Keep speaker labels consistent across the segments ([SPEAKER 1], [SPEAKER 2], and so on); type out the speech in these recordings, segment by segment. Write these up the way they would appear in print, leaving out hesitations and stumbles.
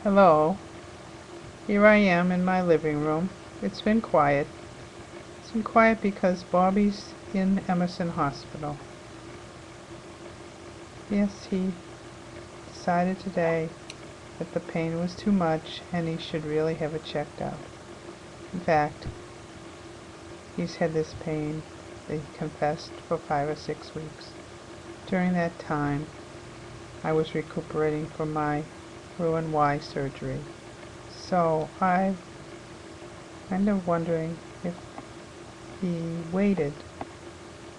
[SPEAKER 1] Hello, here I am in my living room. It's been quiet. It's been quiet because Bobby's in Emerson Hospital. Yes, he decided today that the pain was too much and he should really have it checked out. In fact, he's had this pain, they confessed, for 5 or 6 weeks. During that time, I was recuperating from my Roux-en-Y surgery. So I'm kind of wondering if he waited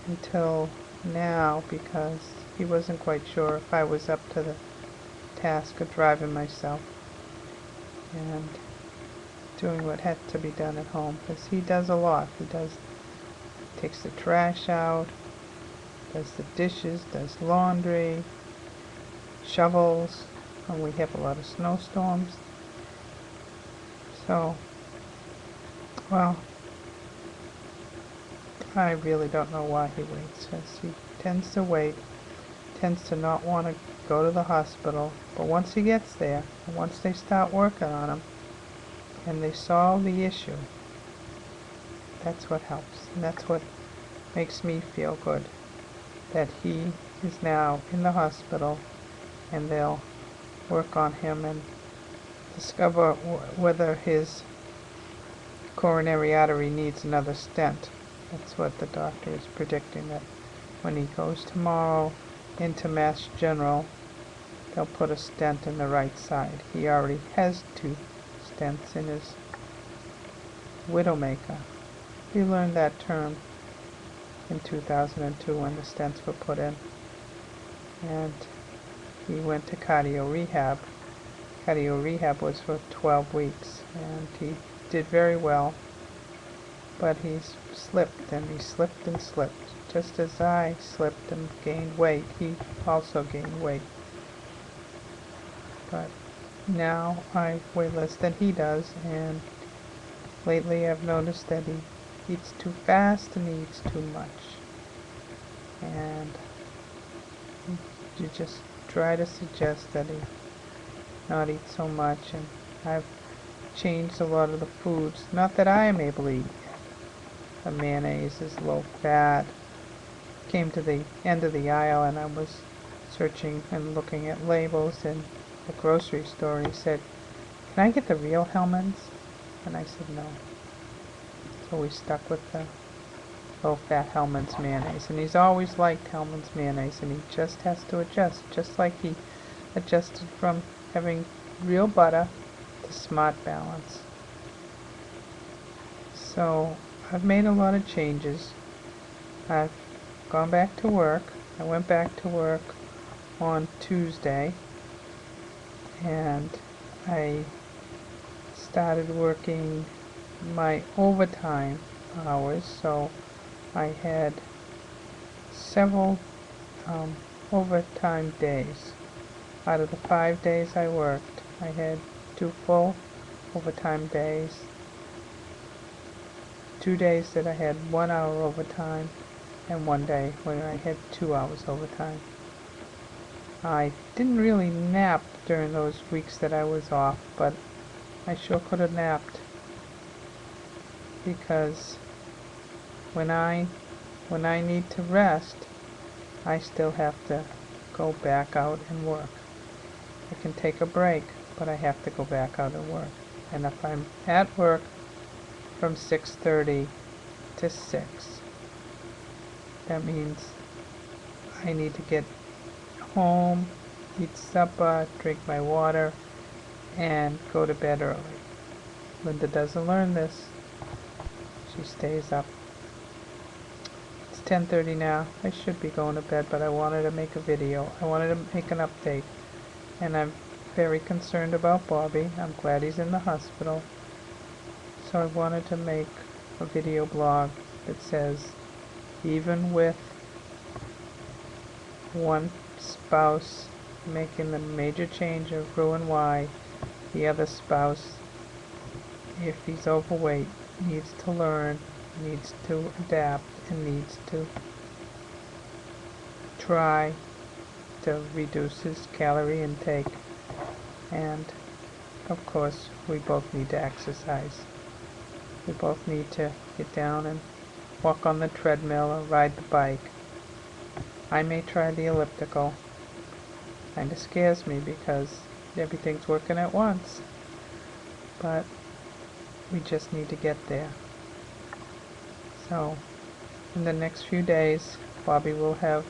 [SPEAKER 1] until now because he wasn't quite sure if I was up to the task of driving myself and doing what had to be done at home, because he does a lot. Takes the trash out, does the dishes, does laundry, shovels, and we have a lot of snowstorms. So, well, I really don't know why he waits, because he tends to wait, tends to not want to go to the hospital, but once he gets there, and once they start working on him, and they solve the issue, that's what helps, and that's what makes me feel good, that he is now in the hospital, and they'll work on him and discover whether his coronary artery needs another stent. That's what the doctor is predicting, that when he goes tomorrow into Mass General, they'll put a stent in the right side. He already has 2 stents in his Widowmaker. We learned that term in 2002 when the stents were put in. And he went to cardio rehab. Cardio rehab was for 12 weeks, and he did very well. But he's slipped, and he slipped and slipped. Just as I slipped and gained weight, he also gained weight. But now I weigh less than he does, and lately I've noticed that he eats too fast and he eats too much. And you just try to suggest that he not eat so much, and I've changed a lot of the foods. Not that I am able to eat. The mayonnaise is low fat. Came to the end of the aisle and I was searching and looking at labels in the grocery store. He said, "Can I get the real Hellmann's?" And I said no. So we stuck with the low-fat Hellmann's mayonnaise. And he's always liked Hellmann's mayonnaise, and he just has to adjust, just like he adjusted from having real butter to Smart Balance. So I've made a lot of changes. I've gone back to work. I went back to work on Tuesday, and I started working my overtime hours, so I had several overtime days. Out of the 5 days I worked, I had 2 full overtime days, 2 days that I had 1 hour overtime, and 1 day when I had 2 hours overtime. I didn't really nap during those weeks that I was off, but I sure could have napped, because when I need to rest, I still have to go back out and work. I can take a break, but I have to go back out and work. And if I'm at work from 6:30 to 6, that means I need to get home, eat supper, drink my water, and go to bed early. Linda doesn't learn this. She stays up. It's 10:30 now. I should be going to bed, but I wanted to make a video. I wanted to make an update. And I'm very concerned about Bobby. I'm glad he's in the hospital. So I wanted to make a video blog that says, even with one spouse making the major change of Roux-en-Y, the other spouse, if he's overweight, needs to learn, needs to adapt, and needs to try to reduce his calorie intake. And of course, we both need to exercise. We both need to get down and walk on the treadmill or ride the bike. I may try the elliptical. Kinda scares me because everything's working at once. But we just need to get there. So, in the next few days, Bobby will have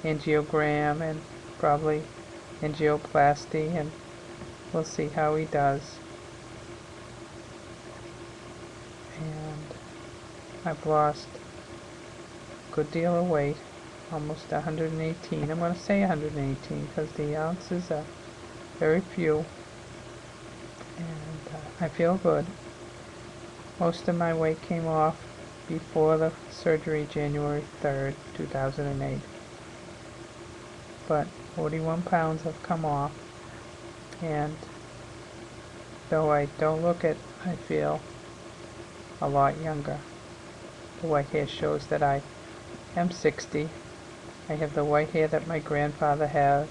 [SPEAKER 1] angiogram and probably angioplasty, and we'll see how he does. And I've lost a good deal of weight, almost 118. I'm going to say 118 because the ounces are very few, and I feel good. Most of my weight came off before the surgery, January 3rd, 2008. But 41 pounds have come off, and though I don't look it, I feel a lot younger. The white hair shows that I am 60. I have the white hair that my grandfather had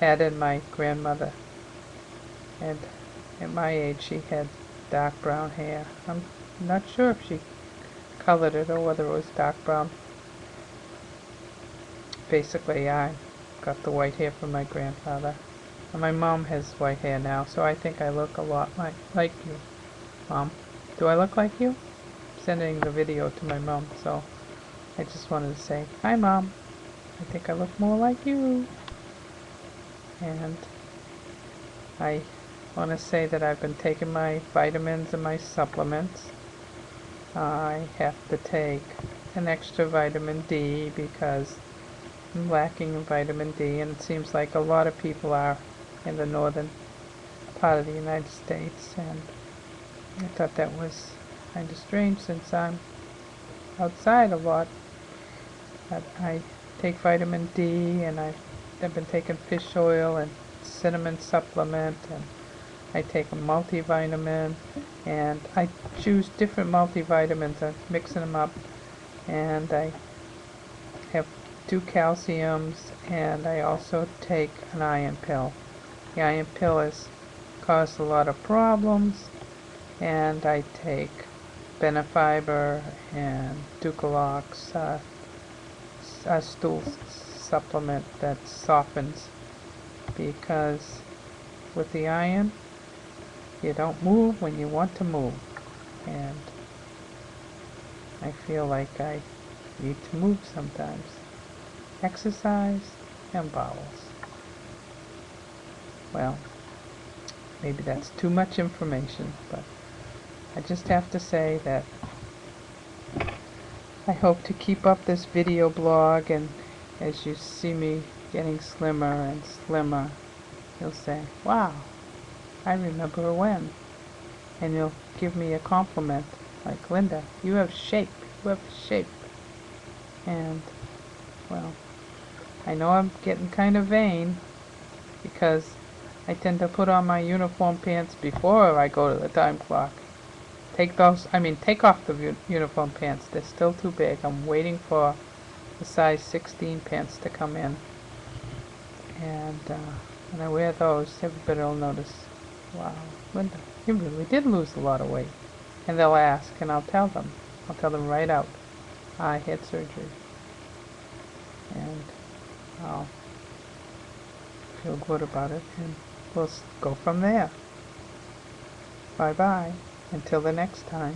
[SPEAKER 1] and my grandmother. And at my age, she had dark brown hair. I'm not sure if she colored it or whether it was dark brown. Basically, I got the white hair from my grandfather. And my mom has white hair now, so I think I look a lot like you, Mom. Do I look like you? I'm sending the video to my mom, so I just wanted to say, hi, Mom. I think I look more like you. And I want to say that I've been taking my vitamins and my supplements. I have to take an extra vitamin D because I'm lacking in vitamin D, and it seems like a lot of people are in the northern part of the United States, and I thought that was kind of strange since I'm outside a lot. But I take vitamin D, and I've been taking fish oil and cinnamon supplement, and I take a multivitamin, and I choose different multivitamins. I'm mixing them up, and I have 2 calciums, and I also take an iron pill. The iron pill has caused a lot of problems, and I take Benefiber and Ducalox, a stool supplement that softens, because with the iron, you don't move when you want to move, and I feel like I need to move sometimes. Exercise and bowels. Well, maybe that's too much information, but I just have to say that I hope to keep up this video blog, and as you see me getting slimmer and slimmer, you'll say, wow, I remember when. And you'll give me a compliment, like, Linda, you have shape, you have shape. And, well, I know I'm getting kind of vain, because I tend to put on my uniform pants before I go to the time clock. Take off the uniform pants. They're still too big. I'm waiting for the size 16 pants to come in. And when I wear those, everybody will notice, wow, Linda, you really did lose a lot of weight. And they'll ask, and I'll tell them. I'll tell them right out, I had surgery. And I'll feel good about it, and we'll go from there. Bye-bye. Until the next time.